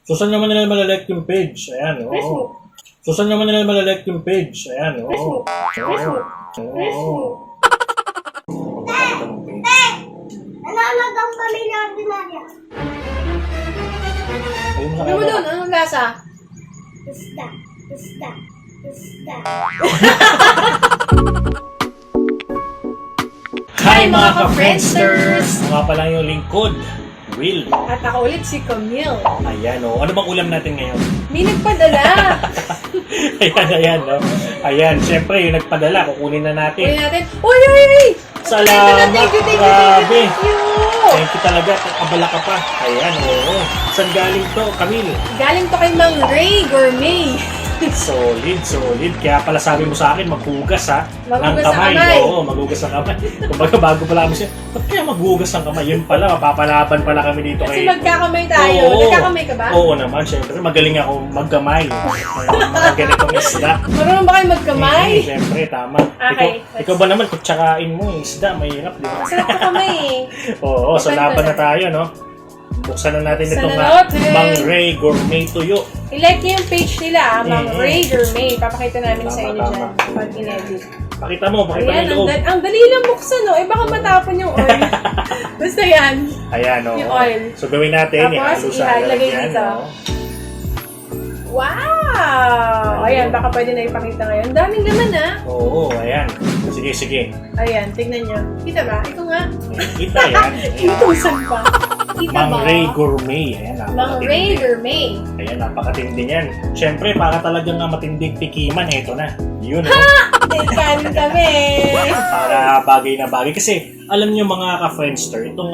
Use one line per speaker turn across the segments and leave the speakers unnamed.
So, saan naman nila malalike yung page? Ayan, oo.
Facebook.
So, saan naman nila malalike yung page? Ayan, oo.
Facebook. Facebook. Facebook.
Nanonood ang pamilya ordinarya.
Ayun sa
Ano mo doon? Anong lasa?
Basta. Basta. Basta.
Hi mga ka-friendsters! Mga pala yung lingkod, Will.
At ako ulit si Camille.
Ayan, o. Ano bang ulam natin ngayon?
May nagpadala.
Ayan, no? Ayan, syempre, yung nagpadala, kukunin na natin.
Uy natin. Uy!
Salamat!
Thank you.
Grabe! Thank you talaga. Abala ka pa. Ayan, oo. Saan galing to, Camille?
Galing to kay Mang Ray Gourmet.
Solid, solid. Kaya pala sabi mo sa akin, maghugas ha?
Maghugas
ng
ng kamay.
Oo, maghugas ng kamay. Kumbaga bago pala kami siya, ba't kaya maghugas ng kamay? Yun pala, mapapalaban pala kami dito
Kasi
kay...
magkakamay tayo.
Oo.
Nagkakamay ka ba?
Oo naman, syempre. Magaling ako magkamay. Mga ganitong isda.
Marunong ba kayo magkamay?
Syempre, tama.
Okay,
Ikaw ba naman, kutsakain mo yung isda, mahirap, di ba?
Sarap ka kamay eh.
Oo, so
Maganda
laban na
na.
tayo, no? Buksan na natin
Buksan
itong
na natin.
Mang Ray Gourmet Tuyo.
I-like niyo yung page nila, Mang
Mm.
Ray Gourmet. Papakita namin sa
Tama,
inyo
tama.
dyan pag in-edit.
Pakita mo
Ayan,
yung loob.
ang dali lang buksan, no? Eh, baka matapon yung oil. Basta yan.
Ayan, o.
Yung oil.
So, gawin natin.
Tapos,
ihalo sa
ilagay
lalagyan,
dito.
no?
Wow! Ayan, baka pwede na ipakita ngayon. Daming laman, ha?
Oo, ayan. Sige, sige.
Ayan, tignan nyo. Kita ba? Ito nga.
Kita yan.
Inutusan pa. Kita
Mang
ba?
Ray Gourmet. Ayan,
Mang Ray Gourmet.
Ayan, napakatindi yan. Siyempre, para talagang matinding tikiman, eto na. Yun, no?
Kanin kami.
Para bagay na bagay. Kasi, alam niyo mga ka-friendster, itong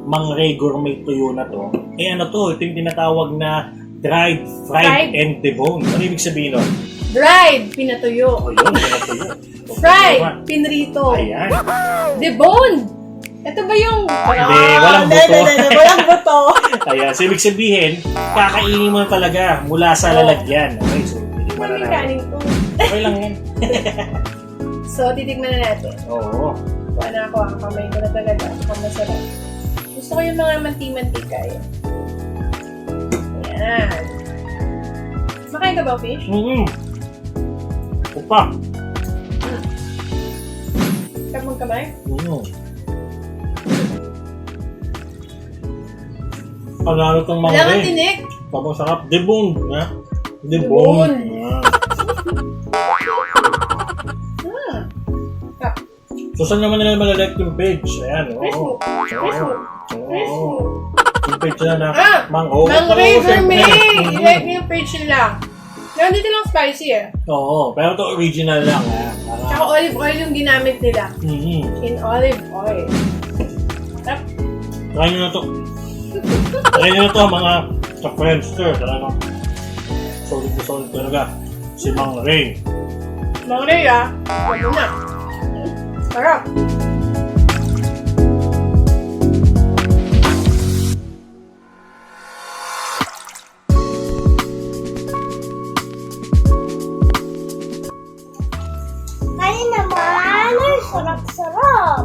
Mang Ray Gourmet Tuyo na to, ano to, ito yung tinatawag na dried, fried,
Fried?
and deboned. Ano ibig sabihin nun?
Dried, pinatuyo.
O yun, pinatuyo.
Fried, pinrito.
Ayan.
Deboned. Ito ba yung...
Hindi, walang buto.
Walang buto.
Ayan, so ibig sabihin, kakainin mo na talaga mula sa lalagyan. Okay, so titikman na
Ano yung
natin.
kanin ko?
Okay lang yan.
So, titignan na natin.
Oo.
Kuha na ako, ang kamay ko na talaga. Mukhang masarap. Gusto ko yung mga manti-mantika yun. Ayan. Makain ka ba, fish?
Upa.
Kag magkamay?
Panalo tong Mang
Kailangan
Ray.
tinik.
Tapos sarap. Deboned. Ha?
Deboned.
Deboned. Ayan.
Ah.
So, saan naman nila malalike yung page? Ayan, oo.
Facebook. Facebook.
Oo.
Facebook.
Yung page na
Mang
oo,
Ray
syempre.
Gourmet! I-like niyo yung page nila. Meron dito lang spicy eh.
Oo, pero ito original lang.
Tsaka olive oil yung ginamit nila. In olive oil. Tap.
Try nyo na to. Try nyo na to mga ka-friendster. Talaga. Solid na solid talaga. Si Mang Ray.
Mang Ray ah. Wala na. Sarap.
Kaya naman, ay sarap-sarap.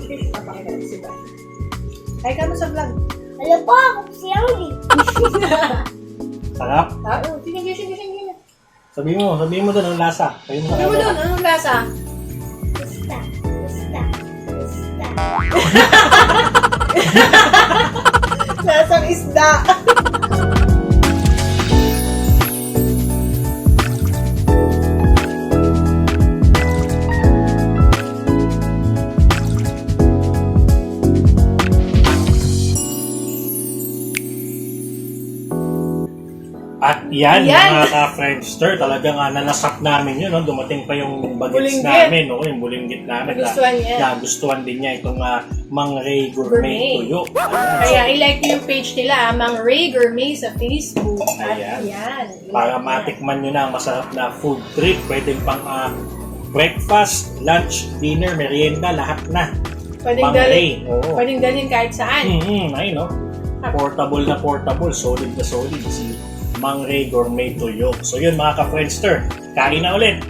Fish. Papakita ko si Bay. Ay ka mo sa vlog.
Alam po, ako si Angli.
Sarap.
Ah, gising.
Sabihin mo doon ang lasa. Sabihin mo
Ano mo doon? Anong lasa?
Basta. Basta. Basta.
Lasang isda.
At yan,
Yan.
mga ka-friendster, talagang nalasak namin yun. No? Dumating pa yung bagets
Bulinggit.
namin. No? Yung bulinggit namin.
Nagustuhan niya.
Nagustuhan din niya itong Mang Ray Gourmet Tuyo. Ayan.
Kaya i-like niyo yung page nila, Mang Ray Gourmet sa Facebook. At
Ayan.
yan.
Para matikman nyo na ang masarap na food trip. Pwedeng pang breakfast, lunch, dinner, merienda, lahat na.
Pwedeng
Mang Ray.
dalhin.
Oo.
Pwedeng dalhin kahit saan.
Ay, no? Portable na portable. Solid na solid. Si Mang Ray Gourmet Tuyo. So yun mga ka-friendster. Kain na ulit.